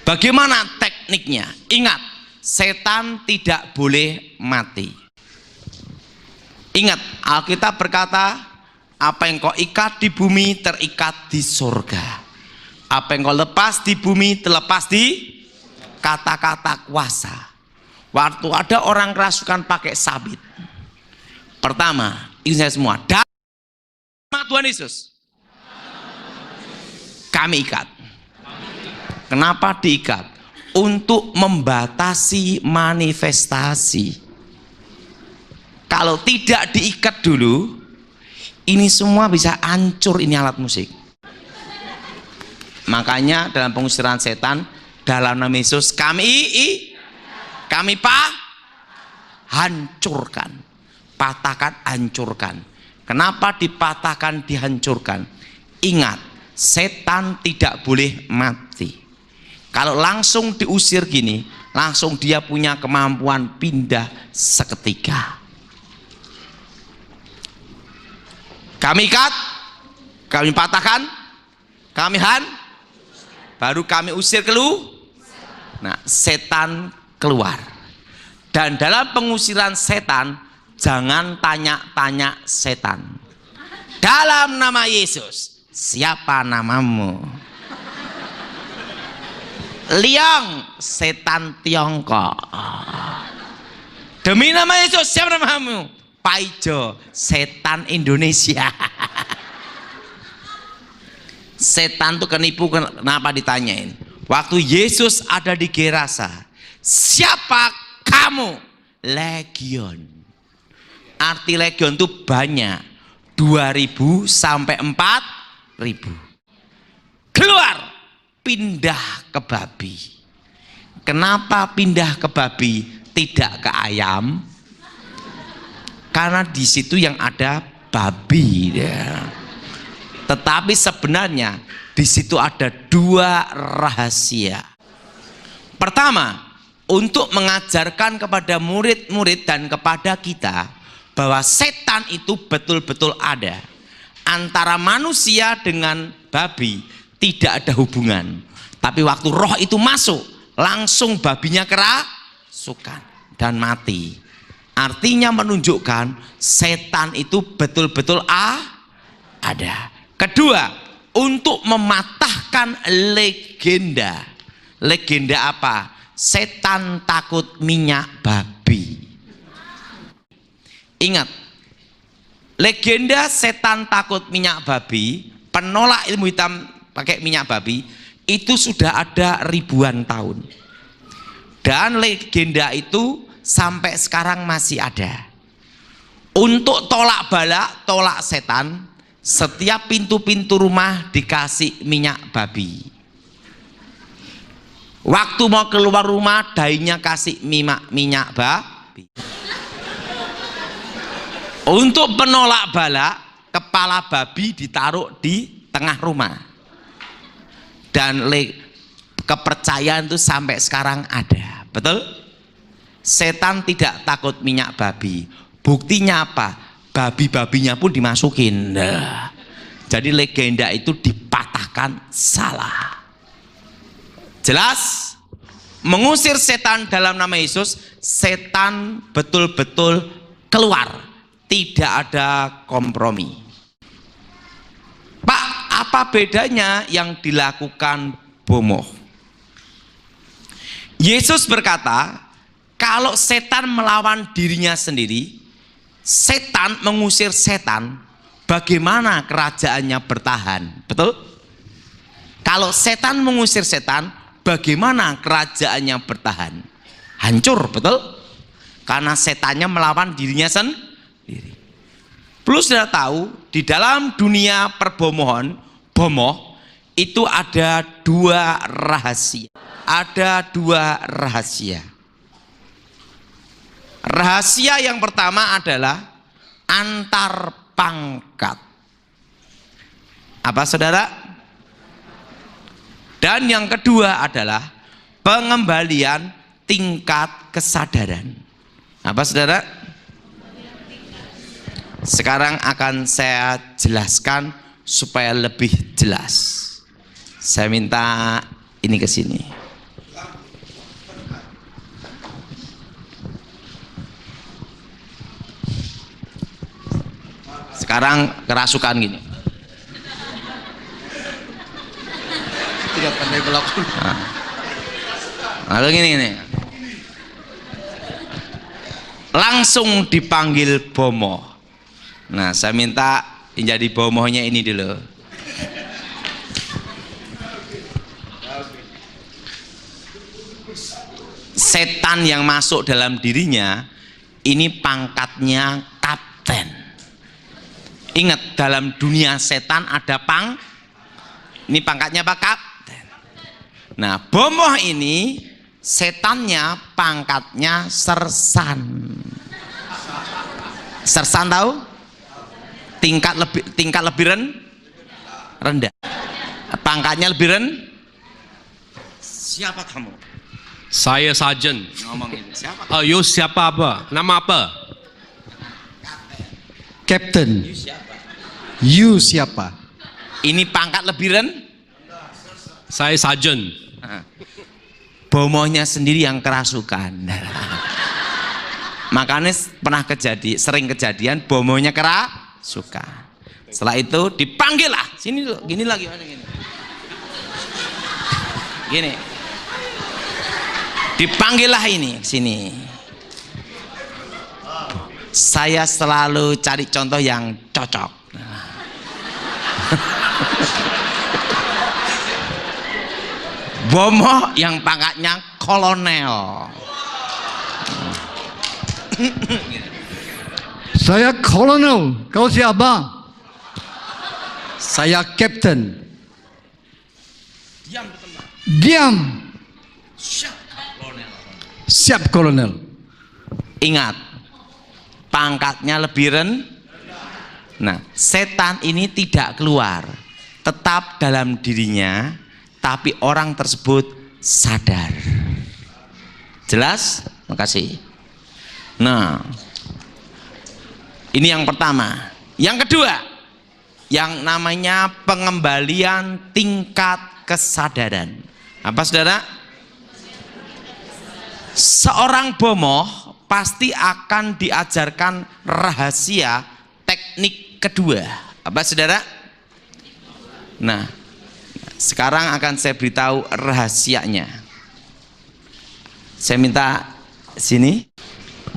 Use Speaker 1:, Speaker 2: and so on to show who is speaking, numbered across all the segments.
Speaker 1: Bagaimana tekniknya? Ingat, setan tidak boleh mati. Ingat, Alkitab berkata, apa yang kau ikat di bumi terikat di surga. Apa yang kau lepas di bumi terlepas di kata-kata kuasa. Waktu ada orang kerasukan pakai sabit, pertama, ini saya semua, nama Tuhan Yesus kami ikat. Kenapa diikat? Untuk membatasi manifestasi. Kalau tidak diikat dulu, ini semua bisa hancur, ini alat musik. Makanya dalam pengusiran setan, dalam nama Yesus kami hancurkan, patahkan, hancurkan. Kenapa dipatahkan, dihancurkan? Ingat, setan tidak boleh mati. Kalau langsung diusir gini, langsung dia punya kemampuan pindah seketika. Kami ikat, kami patahkan, kami baru kami usir keluar. Nah, setan keluar. Dan dalam pengusiran setan, jangan tanya-tanya setan. Dalam nama Yesus, siapa namamu? Liang, setan Tiongkok. Demi nama Yesus, siapa namamu? Paijo, setan Indonesia. Setan tuh kenipu. Kenapa ditanyain? Waktu Yesus ada di Gerasa, siapa kamu? Legion. Arti legion itu banyak, 2000 sampai 4000. Keluar, pindah ke babi. Kenapa pindah ke babi, tidak ke ayam? Karena di situ yang ada babi ya. Tetapi sebenarnya di situ ada dua rahasia. Pertama, untuk mengajarkan kepada murid-murid dan kepada kita bahwa setan itu betul-betul ada. Antara manusia dengan babi tidak ada hubungan. Tapi waktu roh itu masuk, langsung babinya kerasukan dan mati. Artinya menunjukkan setan itu betul-betul ada. Kedua, untuk mematahkan legenda. Legenda apa? Setan takut minyak babi. Ingat, legenda setan takut minyak babi, penolak ilmu hitam pakai minyak babi, itu sudah ada ribuan tahun. Dan legenda itu sampai sekarang masih ada. Untuk tolak bala, tolak setan, setiap pintu-pintu rumah dikasih minyak babi. Waktu mau keluar rumah, dainya kasih minyak babi. Untuk penolak bala, kepala babi ditaruh di tengah rumah. Dan kepercayaan itu sampai sekarang ada. Betul? Setan tidak takut minyak babi. Buktinya apa? Babi-babinya pun dimasukin. Nah, jadi legenda itu dipatahkan salah. Jelas? Mengusir setan dalam nama Yesus, setan betul-betul keluar. Tidak ada kompromi. Pak, apa bedanya yang dilakukan bomoh? Yesus berkata, kalau setan melawan dirinya sendiri, setan mengusir setan, bagaimana kerajaannya bertahan? Betul? Kalau setan mengusir setan, bagaimana kerajaannya bertahan? Hancur, betul? Karena setannya melawan dirinya sendiri. Plus sudah tahu, di dalam dunia perbomohan, bomoh, itu ada dua rahasia. Ada dua rahasia. Rahasia yang pertama adalah antar pangkat. Apa saudara? Dan yang kedua adalah pengembalian tingkat kesadaran. Apa saudara? Sekarang akan saya jelaskan supaya lebih jelas. Saya minta ini ke sini. Sekarang kerasukan gini.
Speaker 2: Tidak pandai melakukan.
Speaker 1: Lalu gini. Langsung dipanggil bomoh. Nah, saya minta yang jadi bomohnya ini dulu. Setan yang masuk dalam dirinya ini pangkatnya kapten. Ingat, dalam dunia setan ada ini pangkatnya apa? Kapten. Nah, bomoh ini setannya pangkatnya sersan. Sersan tahu? Tingkat lebih rendah. Pangkatnya lebih rendah. Siapa kamu?
Speaker 3: Saya Sarjan.
Speaker 1: Ngomong ini. Siapa?
Speaker 3: You siapa apa? Nama apa?
Speaker 2: Captain.
Speaker 1: You siapa?
Speaker 2: You siapa?
Speaker 1: Ini pangkat lebih rendah.
Speaker 3: Saya Sarjan.
Speaker 1: Bomohnya sendiri yang kerasukan. Makanya sering kejadian bomohnya kerasukan. Setelah itu dipanggil lah. Sini dulu, gini lagi. Gini. Dipanggillah ini, sini. Saya selalu cari contoh yang cocok. Bomoh yang pangkatnya kolonel.
Speaker 2: Saya kolonel. Kau siapa? Saya captain. Diam. Siap kolonel.
Speaker 1: Ingat, pangkatnya lebih rendah. Nah, setan ini tidak keluar, tetap dalam dirinya, tapi orang tersebut sadar. Jelas? Makasih. Nah, ini yang pertama. Yang kedua, yang namanya pengembalian tingkat kesadaran. Apa, saudara? Seorang bomoh pasti akan diajarkan rahasia teknik kedua. Apa, saudara? Nah, sekarang akan saya beritahu rahasianya. Saya minta sini.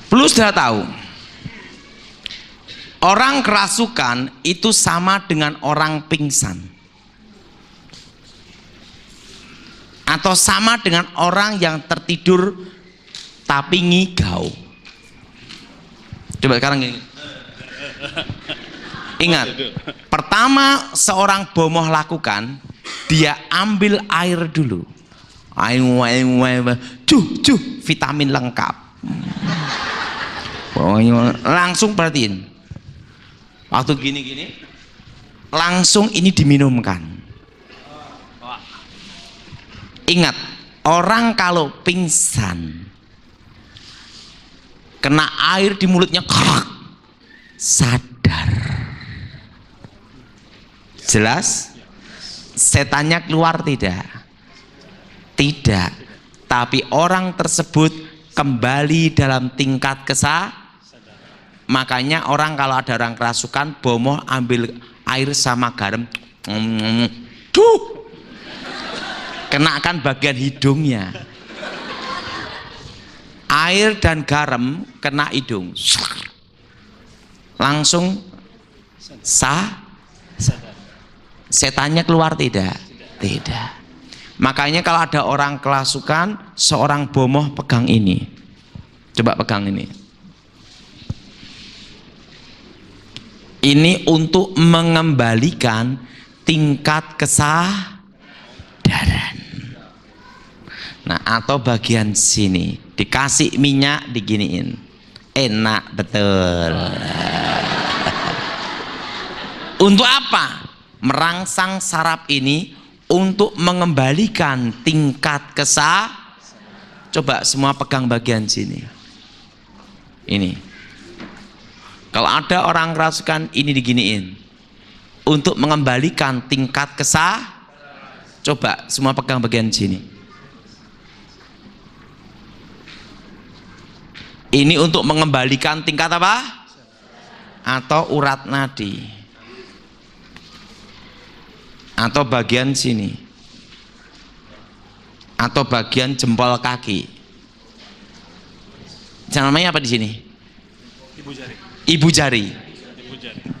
Speaker 1: Perlu sudah tahu, orang kerasukan itu sama dengan orang pingsan, atau sama dengan orang yang tertidur tapi ngigau. Coba sekarang gini. Ingat, pertama seorang bomoh lakukan, dia ambil air dulu. Vitamin lengkap. Langsung perhatiin. Waktu gini-gini, langsung ini diminumkan. Ingat, orang kalau pingsan, kena air di mulutnya, sadar. Jelas? Setannya keluar tidak? Tidak. Tapi orang tersebut kembali dalam tingkat makanya orang kalau ada orang kerasukan, bomoh ambil air sama garam, kenakan bagian hidungnya. Air dan garam kena hidung, langsung setannya keluar tidak? Tidak. Makanya kalau ada orang kerasukan, seorang bomoh pegang ini. Coba pegang ini. Ini untuk mengembalikan tingkat kesadaran. Nah, atau bagian sini dikasih minyak, diginiin, enak betul. Untuk apa? Merangsang saraf ini untuk mengembalikan tingkat Coba semua pegang bagian sini. Ini. Kalau ada orang kerasukan, ini diginiin untuk mengembalikan tingkat Coba semua pegang bagian sini. Ini untuk mengembalikan tingkat apa? atau urat nadi atau bagian sini atau bagian jempol kaki. Namanya apa di sini? Ibu jari.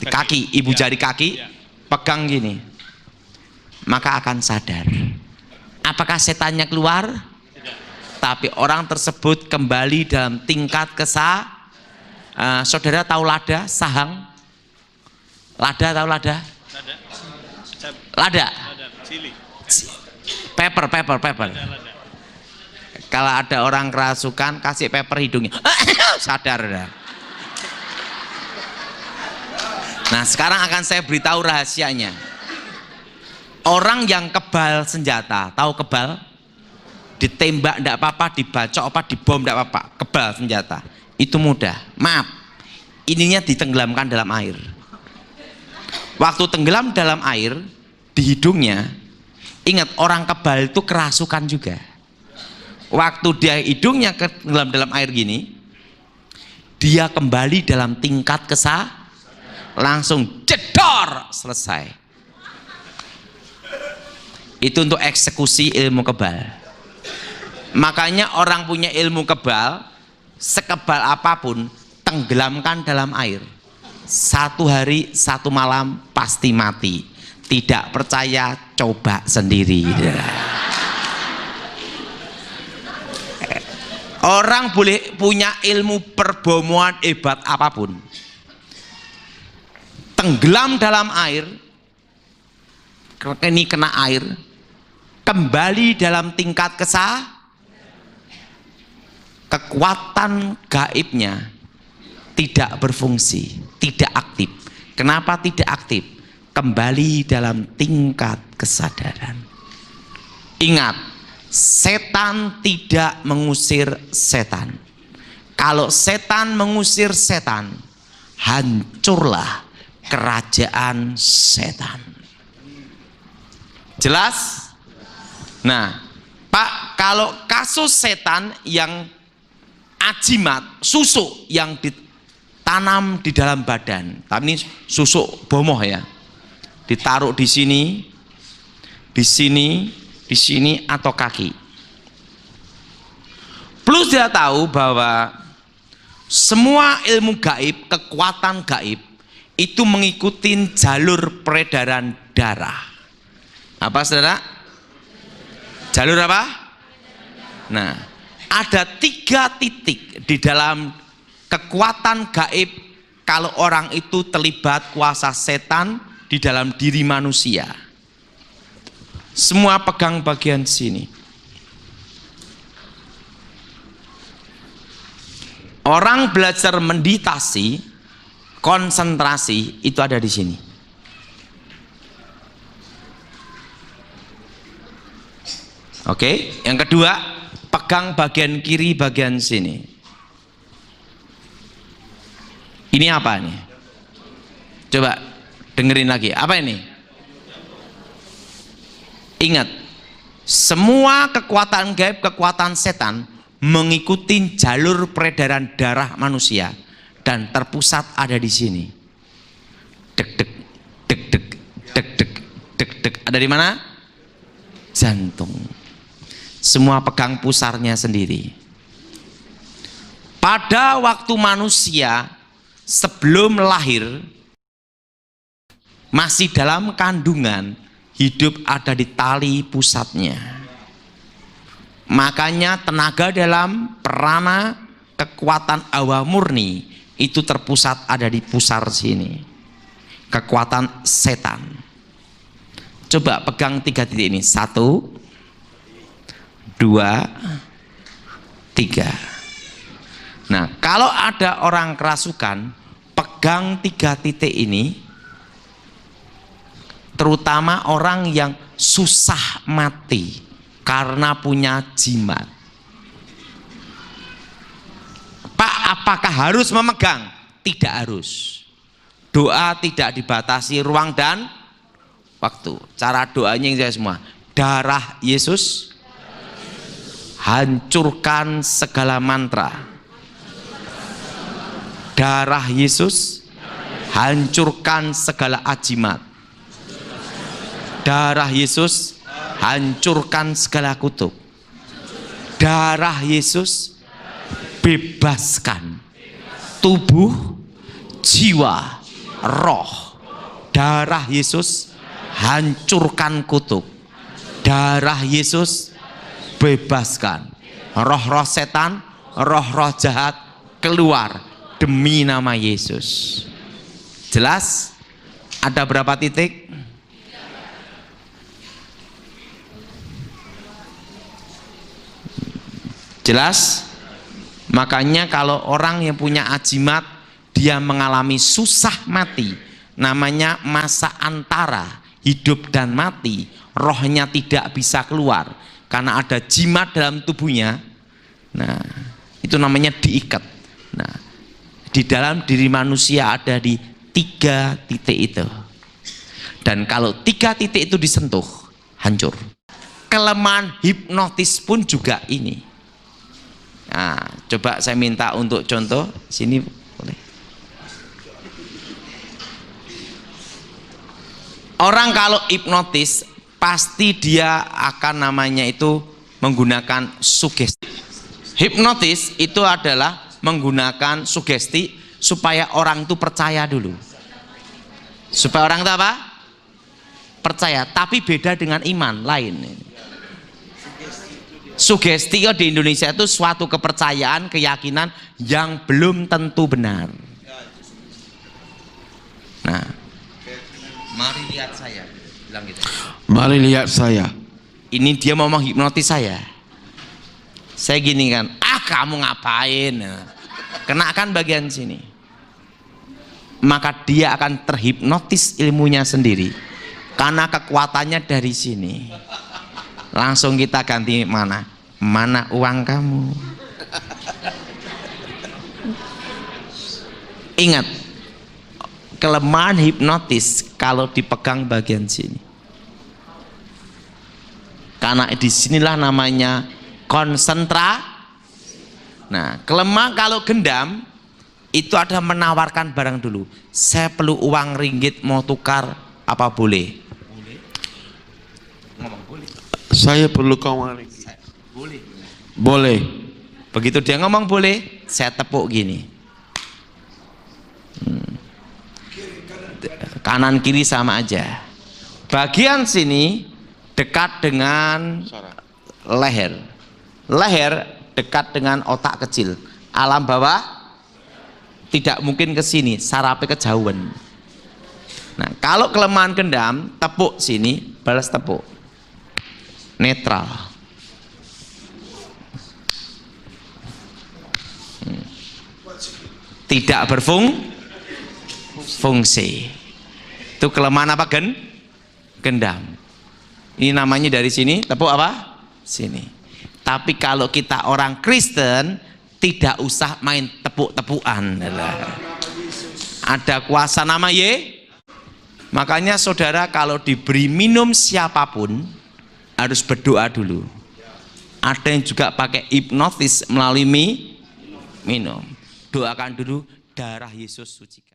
Speaker 1: Kaki, ibu jari kaki, pegang gini. Maka akan sadar. Apakah setannya keluar? Tapi orang tersebut kembali dalam tingkat saudara tahu lada, sahang? Lada tahu lada? Lada. Pepper. Kalau ada orang kerasukan, kasih pepper hidungnya, sadar dah. Nah, sekarang akan saya beritahu rahasianya. Orang yang kebal senjata, tahu kebal? Ditembak enggak apa-apa, dibacok apa, dibom enggak apa-apa, kebal senjata. Itu mudah. Maaf, ininya ditenggelamkan dalam air. Waktu tenggelam dalam air, di hidungnya, ingat orang kebal itu kerasukan juga. Waktu dia hidungnya tenggelam dalam air gini, dia kembali dalam tingkat langsung jedor, selesai. Itu untuk eksekusi ilmu kebal. Makanya orang punya ilmu kebal, sekebal apapun, tenggelamkan dalam air. 1 hari 1 malam pasti mati. Tidak percaya, coba sendiri. Orang boleh punya ilmu perbomoan hebat apapun, tenggelam dalam air, ini kena air, kembali dalam tingkat kekuatan gaibnya tidak berfungsi, tidak aktif. Kenapa tidak aktif? Kembali dalam tingkat kesadaran. Ingat, setan tidak mengusir setan. Kalau setan mengusir setan, hancurlah kerajaan setan. Jelas? Nah, Pak, kalau kasus setan yang ajimat, susuk yang ditanam di dalam badan, tapi ini susuk bomoh ya, ditaruh di sini, di sini atau kaki. Plus dia tahu bahwa semua ilmu gaib, kekuatan gaib itu mengikuti jalur peredaran darah. Apa saudara? Jalur apa? Nah, ada 3 titik di dalam kekuatan gaib kalau orang itu terlibat kuasa setan di dalam diri manusia. Semua pegang bagian sini. Orang belajar meditasi, konsentrasi itu ada di sini. Oke, yang kedua, pegang bagian kiri bagian sini. Ini apa nih? Coba dengerin lagi. Apa ini? Ingat, semua kekuatan gaib, kekuatan setan mengikuti jalur peredaran darah manusia dan terpusat ada di sini. Dek dek dek dek dek dek dek dek. Ada di mana? Jantung. Semua pegang pusarnya sendiri. Pada waktu manusia sebelum lahir masih dalam kandungan, hidup ada di tali pusatnya. Makanya tenaga dalam prana kekuatan awa murni itu terpusat ada di pusar sini. Kekuatan setan. Coba pegang 3 titik ini. 1, 2, 3. Nah, kalau ada orang kerasukan, pegang 3 titik ini, terutama orang yang susah mati karena punya jimat. Pak, apakah harus memegang? Tidak harus. Doa tidak dibatasi ruang dan waktu. Cara doanya yang saya semua. Darah Yesus, hancurkan segala mantra. Darah Yesus, hancurkan segala ajimat. Darah Yesus hancurkan segala kutuk. Darah Yesus bebaskan tubuh, jiwa, roh. Darah Yesus hancurkan kutuk. Darah Yesus bebaskan roh-roh setan, roh-roh jahat keluar demi nama Yesus. Jelas? Ada berapa titik? Jelas? Makanya kalau orang yang punya ajimat, dia mengalami susah mati, namanya masa antara hidup dan mati, rohnya tidak bisa keluar karena ada jimat dalam tubuhnya. Nah, itu namanya diikat. Nah, di dalam diri manusia ada di 3 titik itu. Dan kalau 3 titik itu disentuh, hancur. Kelemahan hipnotis pun juga ini. Nah, coba saya minta untuk contoh sini boleh. Orang kalau hipnotis pasti dia akan namanya itu menggunakan sugesti. Hipnotis itu adalah menggunakan sugesti supaya orang itu percaya dulu. Supaya orang itu apa? Percaya, tapi beda dengan iman lain. Sugesti di Indonesia itu suatu kepercayaan, keyakinan yang belum tentu benar. Nah, mari lihat saya, bilang gitu.
Speaker 2: Mari lihat saya.
Speaker 1: Ini dia mau menghipnotis saya. Saya gini kan, kamu ngapain? Kenakan bagian sini. Maka dia akan terhipnotis ilmunya sendiri. Karena kekuatannya dari sini. Langsung kita ganti mana? Mana uang kamu? Ingat, kelemahan hipnotis kalau dipegang bagian sini. Karena disinilah namanya konsentra. Nah, kelemahan kalau gendam itu ada menawarkan barang dulu. Saya perlu uang ringgit, mau tukar apa boleh?
Speaker 2: Saya perlu uang ringgit.
Speaker 1: Boleh.
Speaker 2: Boleh.
Speaker 1: Begitu dia ngomong boleh, saya tepuk gini. Kanan kiri sama aja. Bagian sini dekat dengan leher. Leher dekat dengan otak kecil. Alam bawah tidak mungkin ke sini, sarafnya kejauhan. Nah, kalau kelemahan gendam, tepuk sini, balas tepuk. Netral. Tidak berfungsi. Itu kelemahan apa gendam. Ini namanya dari sini, tepuk apa? Sini. Tapi kalau kita orang Kristen tidak usah main tepuk-tepukan. Ada kuasa nama Makanya saudara kalau diberi minum siapapun harus berdoa dulu. Ada yang juga pakai hipnotis melalui minum. Doakan dulu darah Yesus sucikan.